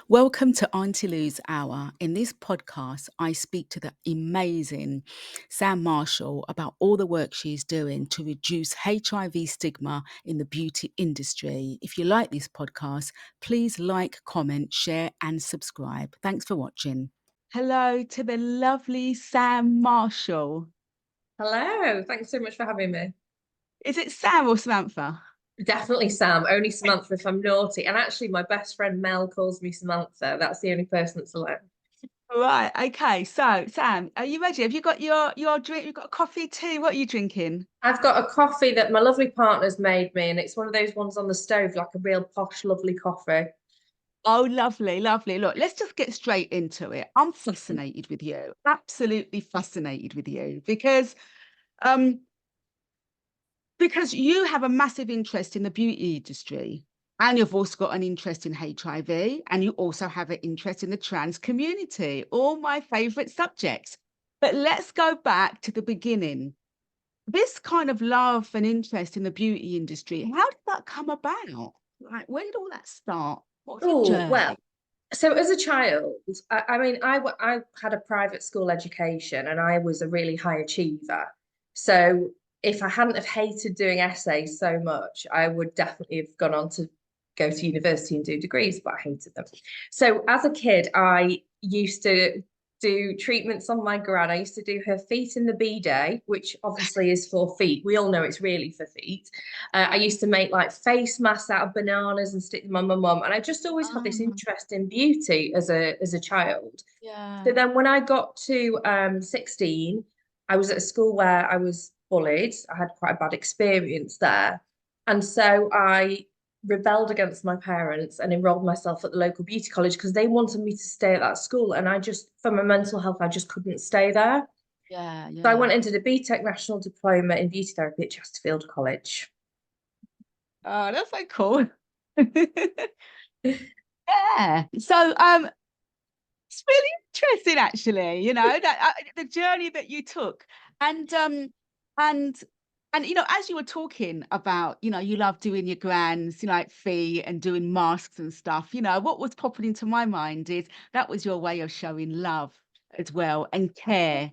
Welcome to Aunty Lous Hour. In this podcast, I speak to the amazing Sam Marshall about all the work she's doing to reduce HIV stigma in the beauty industry. If you like this podcast, please like, comment, share, and subscribe. Thanks for watching. Hello to the lovely Sam Marshall. Hello, thanks so much for having me. Is it Sam or Samantha? Definitely Sam, only Samantha if I'm naughty. And actually, my best friend Mel calls me Samantha. That's the only person that's allowed. Right, okay. So, Sam, are you ready? Have you got your drink? You've got a coffee, tea? What are you drinking? I've got a coffee that my lovely partner's made me, and it's one of those ones on the stove, like a real posh, lovely coffee. Oh, lovely, lovely. Look, let's just get straight into it. I'm fascinated with you, absolutely fascinated with you, um, because you have a massive interest in the beauty industry, and you've also got an interest in HIV, and you also have an interest in the trans community, all my favorite subjects. But let's go back to the beginning. This kind of love and interest in the beauty industry, how did that come about? Like, when did all that start? What was your Oh, well, journey? so as a child, I had a private school education and I was a really high achiever. So if I hadn't have hated doing essays so much, I would definitely have gone on to go to university and do degrees, but I hated them. So as a kid, I used to do treatments on my gran. I used to do her feet in the B-day, which obviously is for feet. We all know it's really for feet. I used to make like face masks out of bananas and stick them on my mum. And I just always had this Ah, interest in beauty as a child. So yeah. then when I got to 16, I was at a school where I was bullied. I had quite a bad experience there. And so I rebelled against my parents and enrolled myself at the local beauty college because they wanted me to stay at that school. And I just, for my mental health, I just couldn't stay there. Yeah, So I yeah. went into the BTEC National Diploma in Beauty Therapy at Chesterfield College. Oh, that's so cool. Yeah. So, it's really interesting, actually. That the journey that you took, and and as you were talking about, you love doing your grands, like fee and doing masks and stuff. What was popping into my mind is that was your way of showing love as well, and care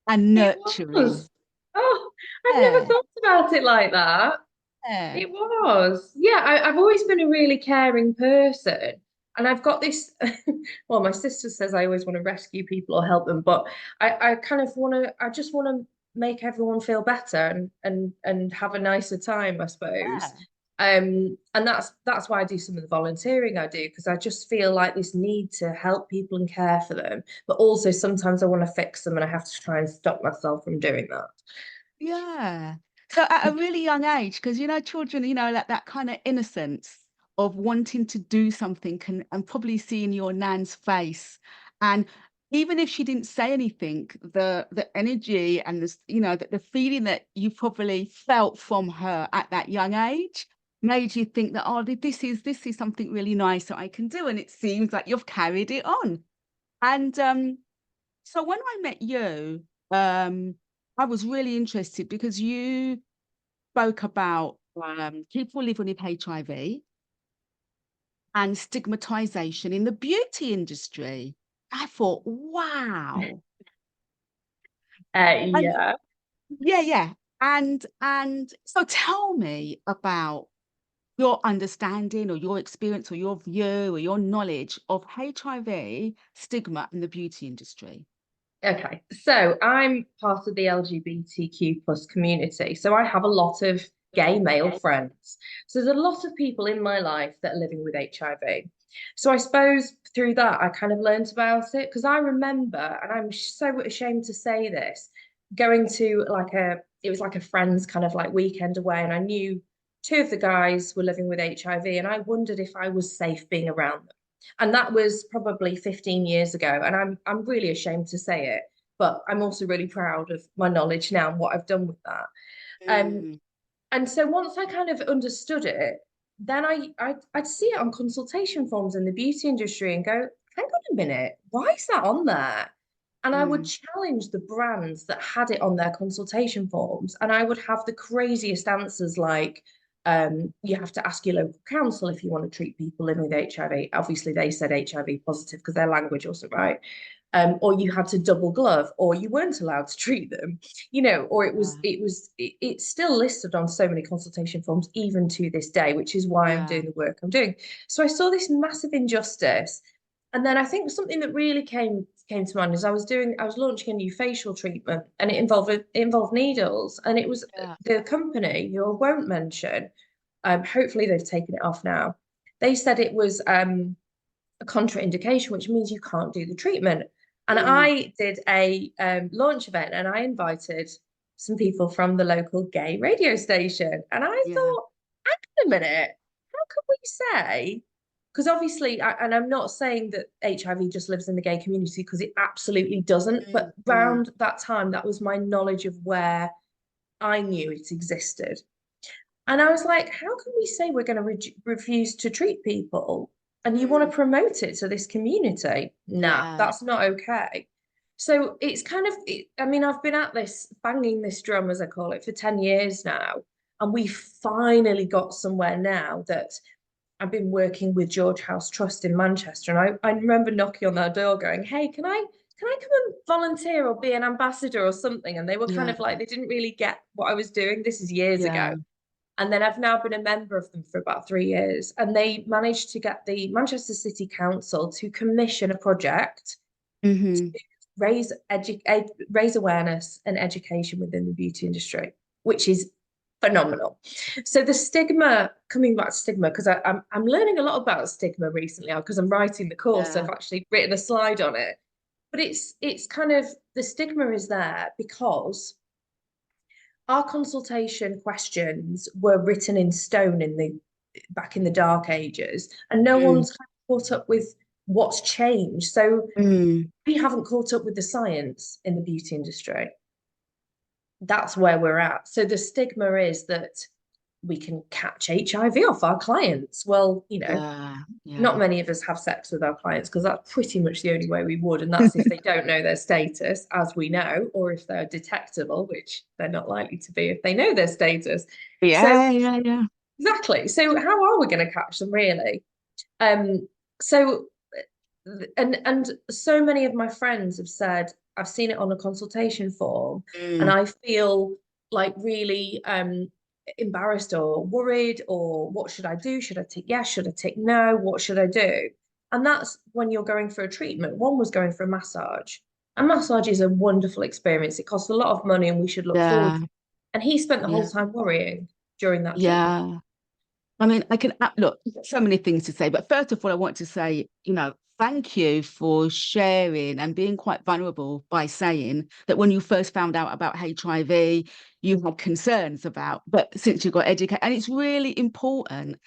and It nurturing. was. Oh, I've never Yeah. thought about it like that. Yeah. It was. Yeah, I've always been a really caring person. And I've got this, well, my sister says I always want to rescue people or help them, but I kind of want to, I just want to make everyone feel better and have a nicer time, I suppose. Yeah. And that's why I do some of the volunteering I do, because I just feel like this need to help people and care for them, but also sometimes I want to fix them and I have to try and stop myself from doing that. Yeah. So at a really young age, because children, like that kind of innocence of wanting to do something and probably seeing your nan's face. And even if she didn't say anything, the energy and the feeling that you probably felt from her at that young age made you think that, oh, this is something really nice that I can do. And it seems like you've carried it on. And so when I met you, I was really interested because you spoke about people living with HIV and stigmatization in the beauty industry. I thought, wow. And Yeah. yeah, yeah. And so tell me about your understanding or your experience or your view or your knowledge of HIV stigma in the beauty industry. Okay, so I'm part of the LGBTQ plus community. So I have a lot of gay male friends. So there's a lot of people in my life that are living with HIV. So I suppose through that, I kind of learned about it because I remember, and I'm so ashamed to say this, going to it was like a friend's kind of like weekend away, and I knew two of the guys were living with HIV, and I wondered if I was safe being around them. And that was probably 15 years ago. And I'm really ashamed to say it, but I'm also really proud of my knowledge now and what I've done with that. Um, Mm, and so once I kind of understood it, then I'd see it on consultation forms in the beauty industry and go, hang on a minute, why is that on there? And I would mm. challenge the brands that had it on their consultation forms, and I would have the craziest answers like, You have to ask your local council if you want to treat people living with HIV. Obviously, they said HIV positive because their language wasn't right. Or you had to double glove, or you weren't allowed to treat them, or it's still listed on so many consultation forms, even to this day, which is why I'm Yeah. doing the work I'm doing. So I saw this massive injustice. And then I think something that really came to mind is I was launching a new facial treatment, and it involved needles, and it was Yeah. the company, who I won't mention, hopefully they've taken it off now. They said it was a contraindication, which means you can't do the treatment. And Mm. I did a launch event, and I invited some people from the local gay radio station. And I Yeah. thought, hang on a minute, how can we say? Because obviously, and I'm not saying that HIV just lives in the gay community, because it absolutely doesn't. But Mm. Mm. around that time, that was my knowledge of where I knew it existed. And I was like, how can we say we're going to refuse to treat people and you want Mm. to promote it to this community? Nah, Yeah. that's not okay. So it's kind of, I mean, I've been at this, banging this drum, as I call it, for 10 years now. And we finally got somewhere now that I've been working with George House Trust in Manchester. And I remember knocking on their door going, hey, can I come and volunteer or be an ambassador or something? And they were kind Yeah. of like, they didn't really get what I was doing. This is years ago. Yeah. And then I've now been a member of them for about 3 years. And they managed to get the Manchester City Council to commission a project Mm-hmm. to raise awareness and education within the beauty industry, which is phenomenal. So the stigma, coming back to stigma, because I'm learning a lot about stigma recently because I'm writing the course. So Yeah. I've actually written a slide on it. But it's kind of, the stigma is there because our consultation questions were written in stone back in the dark ages, and no Mm. one's kind of caught up with what's changed. So Mm. we haven't caught up with the science in the beauty industry. That's where we're at. So the stigma is that we can catch HIV off our clients. Well, Yeah. not Yeah. many of us have sex with our clients because that's pretty much the only way we would. And that's if they don't know their status, as we know, or if they're detectable, which they're not likely to be if they know their status. So, Yeah. Yeah. Yeah. exactly. So, how are we going to catch them really? Um, so, and so many of my friends have said, I've seen it on a consultation form, and Mm. I feel like really embarrassed or worried, or what should I do? Should I tick yes? Should I tick no? What should I do? And that's when you're going for a treatment. One was going for a massage. A massage is a wonderful experience. It costs a lot of money, and we should look forward Yeah. to it. And he spent the whole Yeah. time worrying during that treatment. Yeah. I mean, I can look, so many things to say, but first of all, I want to say, thank you for sharing and being quite vulnerable by saying that when you first found out about HIV, you had concerns about, but since you got educated, and it's really important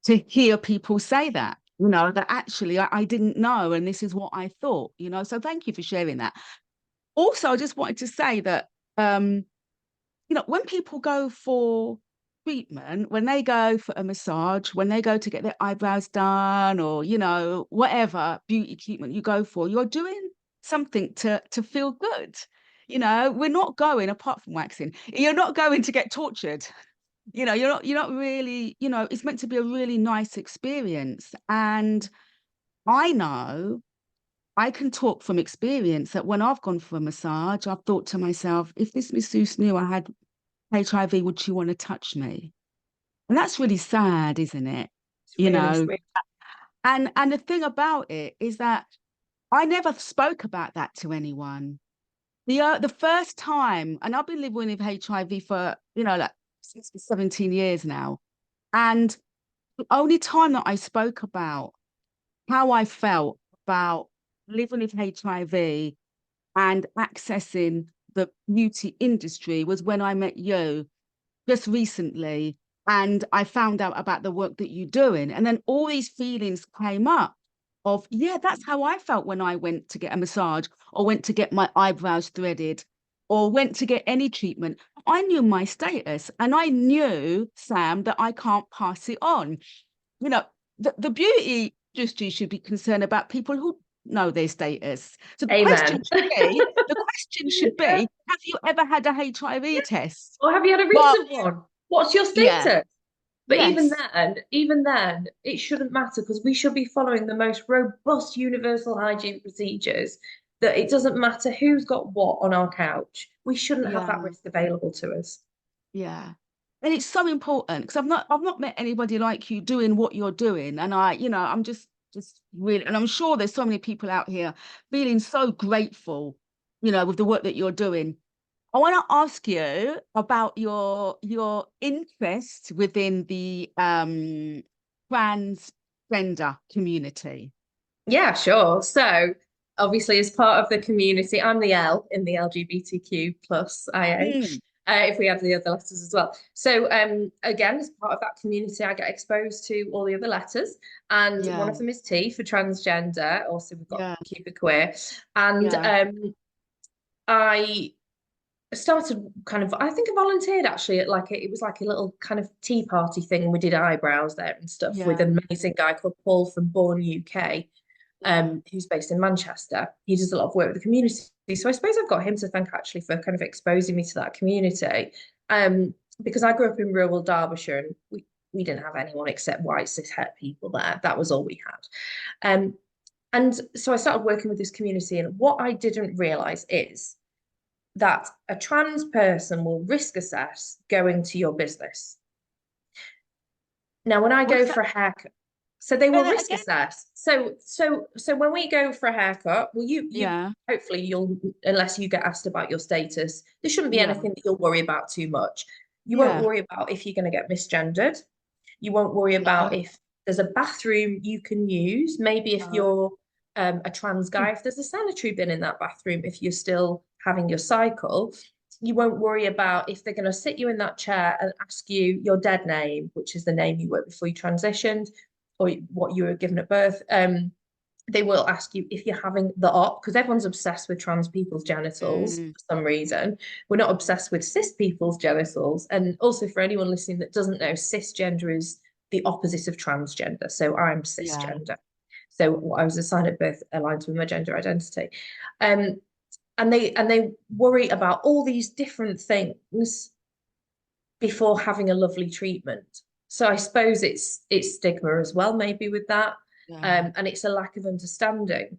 to hear people say that, that actually I didn't know, and this is what I thought, so thank you for sharing that. Also, I just wanted to say that, um, when people go for treatment, when they go for a massage, when they go to get their eyebrows done, or, whatever beauty treatment you go for, you're doing something to feel good. We're not going, apart from waxing, you're not going to get tortured. You're not really, it's meant to be a really nice experience. And I know I can talk from experience that when I've gone for a massage, I've thought to myself, if this masseuse knew I had HIV, would she want to touch me? And that's really sad, isn't it? It's You really know, sweet. and the thing about it is that I never spoke about that to anyone. The first time, and I've been living with HIV for, like 17 years now. And the only time that I spoke about how I felt about living with HIV and accessing the beauty industry was when I met you just recently, and I found out about the work that you're doing. And then all these feelings came up of, yeah, that's how I felt when I went to get a massage, or went to get my eyebrows threaded, or went to get any treatment. I knew my status, and I knew, Sam, that I can't pass it on. You know, the beauty industry should be concerned about people who know their status. So Amen. the question should be, have you ever had a HIV test? Or have you had a Well, recent one? What's your yeah, status? But Yes. even then, it shouldn't matter because we should be following the most robust universal hygiene procedures. That it doesn't matter who's got what on our couch. We shouldn't have that Yeah. risk available to us. Yeah. And it's so important because I've not met anybody like you doing what you're doing. And I'm just really, and I'm sure there's so many people out here feeling so grateful, with the work that you're doing. I want to ask you about your interest within the transgender community. Yeah, sure. So obviously, as part of the community, I'm the L in the LGBTQ plus IA. Mm, If we have the other letters as well. So again, as part of that community, I get exposed to all the other letters, and one yeah, of them is T for transgender. Also, we've got yeah, Keep It Queer, and yeah, I started kind of, I think I volunteered actually at it was like a little kind of tea party thing. We did eyebrows there and stuff with yeah, an amazing guy called Paul from Born UK, yeah, who's based in Manchester. He does a lot of work with the community. So I suppose I've got him to thank actually for kind of exposing me to that community. Because I grew up in rural Derbyshire and we didn't have anyone except white cis het people there. That was all we had. And so I started working with this community. And what I didn't realize is that a trans person will risk assess going to your business. Now, when I go What's that? for a haircut, so they Say will that risk again? assess. So when we go for a haircut, well, you Yeah, hopefully you'll, unless you get asked about your status, there shouldn't be yeah, anything that you'll worry about too much. You won't yeah, worry about if you're going to get misgendered. You won't worry yeah. about if there's a bathroom you can use. Maybe if Oh, you're a trans guy, if there's a sanitary bin in that bathroom, if you're still having your cycle, you won't worry about if they're going to sit you in that chair and ask you your dead name, which is the name you were before you transitioned, or what you were given at birth. They will ask you if you're having the op, because everyone's obsessed with trans people's genitals mm, for some reason. We're not obsessed with cis people's genitals. And also, for anyone listening that doesn't know, cisgender is the opposite of transgender. So I'm yeah, cisgender. So what I was assigned at birth aligns with my gender identity. Um, and they worry about all these different things before having a lovely treatment. So I suppose it's stigma as well, maybe with that, yeah. and it's a lack of understanding.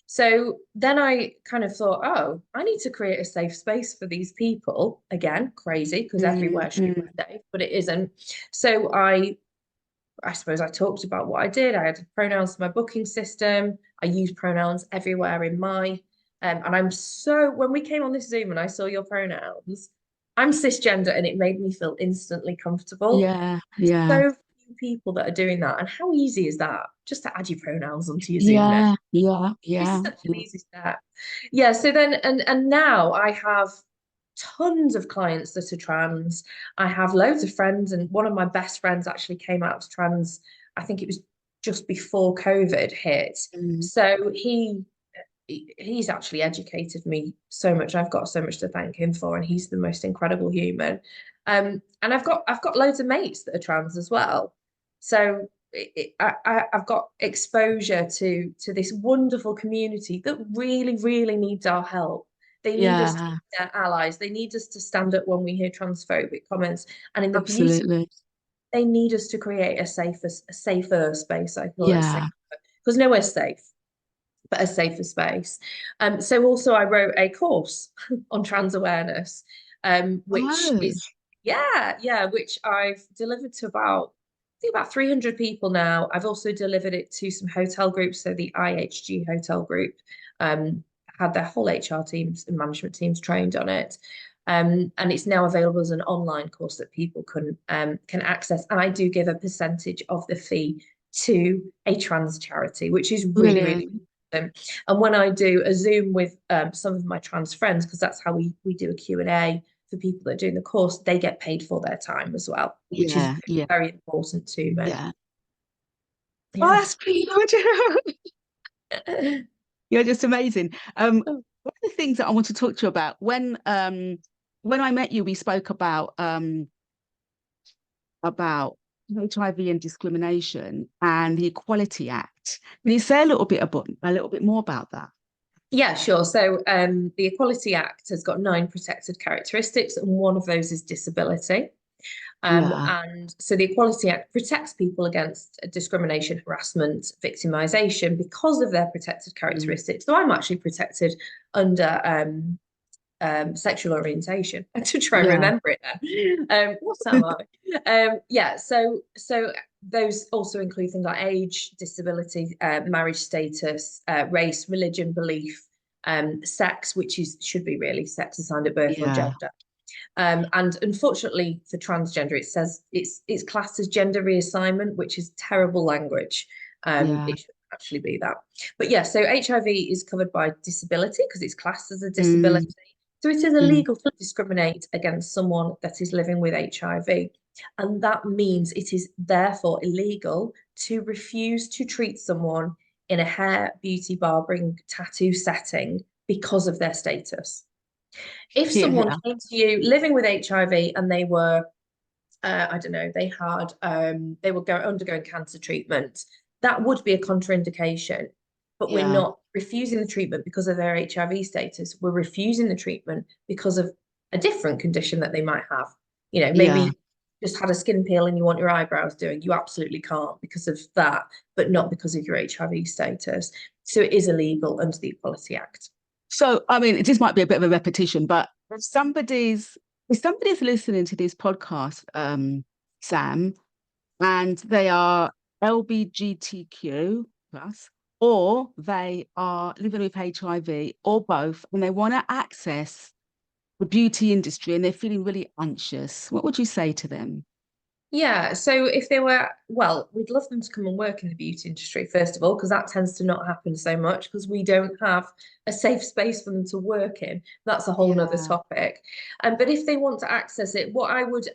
So then I kind of thought, oh, I need to create a safe space for these people. Again, crazy because Mm, everywhere should be mm, safe, but it isn't. So I suppose I talked about what I did. I added pronouns to my booking system. I use pronouns everywhere in my, and I'm so, when we came on this Zoom and I saw your pronouns, I'm cisgender and it made me feel instantly comfortable. yeah, yeah, So few people that are doing that. And how easy is that? Just to add your pronouns onto your Zoom name. yeah, yeah, It's yeah, such an yeah. easy step. Yeah. So then, and now I have tons of clients that are trans. I have loads of friends, and one of my best friends actually came out as trans. I think it was just before COVID hit. Mm, So he's actually educated me so much. I've got so much to thank him for, and he's the most incredible human. And I've got loads of mates that are trans as well. So I've got exposure to this wonderful community that really, really needs our help. They need us to be yeah, their allies. They need us to stand up when we hear transphobic comments. And in the beauty, absolutely. they need us to create a safer space. I call it safer Yeah. because nowhere's safe, but a safer space. So also I wrote a course on trans awareness, which Oh, is which I've delivered to I think about 300 people now. I've also delivered it to some hotel groups. So the IHG hotel group had their whole HR teams and management teams trained on it. And it's now available as an online course that people can access. And I do give a percentage of the fee to a trans charity, which is really, really brilliant. and when I do a Zoom with some of my trans friends, because that's how we do a Q&A for people that are doing the course, they get paid for their time as well, which is Yeah, yeah, very important to me. yeah. Oh, Yeah. that's pretty good. You're just amazing. One of the things that I want to talk to you about when I met you, we spoke about HIV and discrimination and the Equality Act. Can you say a little bit more about that? Yeah, sure. So the Equality Act has got 9 protected characteristics, and one of those is disability. Yeah. And so the Equality Act protects people against discrimination, harassment, victimisation because of their protected Mm. characteristics. So I'm actually protected under sexual orientation to try and Yeah. remember it now. What am I? Yeah, so those also include things like age, disability, marriage status, race, religion, belief, sex, which is should be really sex assigned at birth or Yeah. gender. And unfortunately for transgender, it says it's classed as gender reassignment, which is terrible language. Yeah. It should actually be that. But yeah, so HIV is covered by disability because it's classed as a disability. Mm. So it is Mm. illegal to discriminate against someone that is living with HIV. And that means it is therefore illegal to refuse to treat someone in a hair, beauty, barbering, tattoo setting because of their status. If someone Yeah. came to you living with HIV and they were, I don't know, they were undergoing cancer treatment, that would be a contraindication. But we're Yeah. not refusing the treatment because of their HIV status. We're refusing the treatment because of a different condition that they might have. You know, Yeah. maybe just had a skin peel and you want your eyebrows doing. You absolutely can't because of that, but not because of your HIV status. So it is illegal under the Equality Act. So, I mean, this might be a bit of a repetition, but if somebody's listening to this podcast, Sam, and they are LGBTQ plus, or they are living with HIV, or both, and they want to access the beauty industry and they're feeling really anxious, what would you say to them? Yeah, so if they were, well, we'd love them to come and work in the beauty industry, first of all, because that tends to not happen so much because we don't have a safe space for them to work in. That's a whole nother Yeah. topic. But if they want to access it, what I would,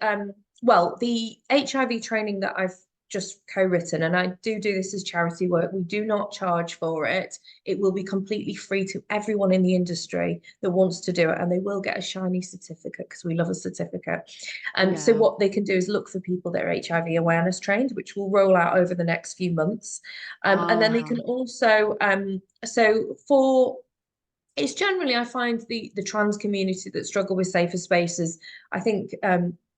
well, the HIV training that I've just co-written, and I do this as charity work, we do not charge for it. It will be completely free to everyone in the industry that wants to do it, and they will get a shiny certificate because we love a certificate. So Yeah. what they can do is look for people that are HIV awareness trained, which will roll out over the next few months. And then they Ah, can also, so for it's generally, I find the trans community that struggle with safer spaces. I think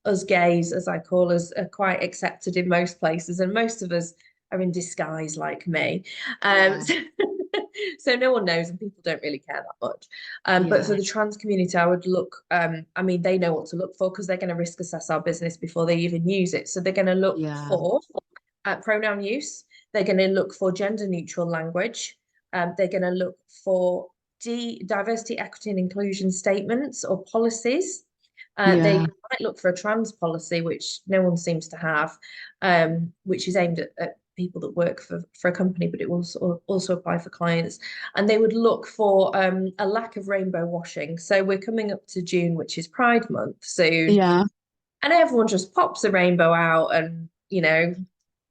us gays, as I call us, are quite accepted in most places, and most of us are in disguise like me. yeah. So, so no one knows, and people don't really care that much. But for Yeah. the trans community, I would look. I mean, they know what to look for because they're going to risk assess our business before they even use it. So they're going to look Yeah. for pronoun use. They're going to look for gender neutral language. They're going to look for diversity, equity, and inclusion statements or policies. They Yeah. might look for a trans policy, which no one seems to have, which is aimed at people that work for a company, but it will also apply for clients. And they would look for a lack of rainbow washing. So we're coming up to June, which is Pride Month soon, Yeah. and everyone just pops a rainbow out and, thinking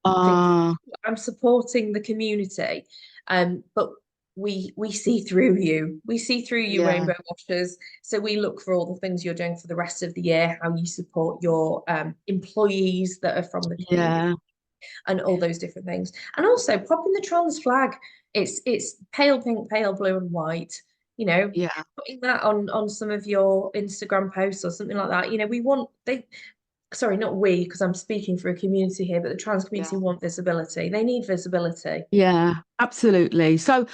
Ah, I'm supporting the community. But we see through you. We see through you, yeah. rainbow washers. So we look for all the things you're doing for the rest of the year, how you support your employees that are from the community, Yeah. and all those different things. And also popping the trans flag. It's pale pink, pale blue, and white. Yeah. Putting that on some of your Instagram posts or something like that. We want they sorry, not we, because I'm speaking for a community here, but the trans community Yeah. want visibility. They need visibility. Yeah, absolutely. So,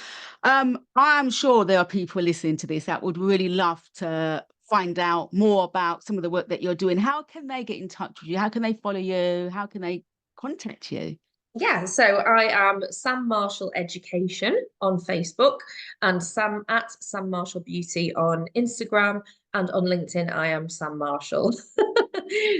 I'm sure there are people listening to this that would really love to find out more about some of the work that you're doing. How can they get in touch with you? How can they follow you? How can they contact you? Yeah, so I am Sam Marshall Education on Facebook and Sam Marshall Beauty on Instagram, and on LinkedIn I am Sam Marshall.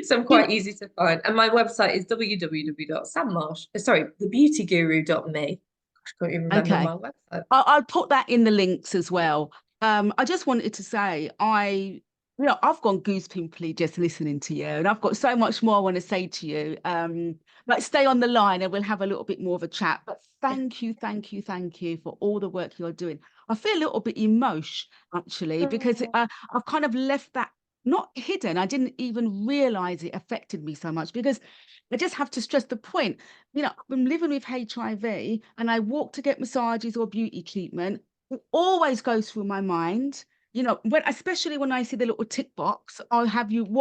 So I'm You quite easy to find. And my website is www.sammarsh, sorry, thebeautyguru.me. Gosh, I can't even remember Okay. my website. I'll put that in the links as well. I just wanted to say, I've gone goose pimply just listening to you, and I've got so much more I want to say to you. But stay on the line, and we'll have a little bit more of a chat. But thank you, thank you, thank you for all the work you're doing. I feel a little bit emotional actually because Oh, I've kind of left that not hidden. I didn't even realize it affected me so much because I just have to stress the point. I've been living with HIV and I walk to get massages or beauty treatment. It always goes through my mind, especially when I see the little tick box, what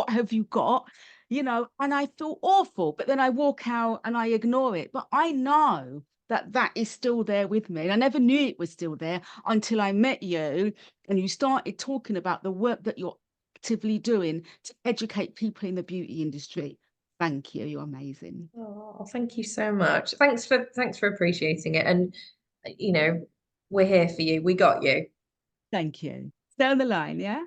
have you got? you know, and I feel awful, but then I walk out and I ignore it. But I know that that is still there with me. And I never knew it was still there until I met you and you started talking about the work that you're actively doing to educate people in the beauty industry. Thank you. You're amazing. Oh, thank you so much. Thanks for appreciating it. And you know, we're here for you. We got you. Thank you. Stay on the line, yeah?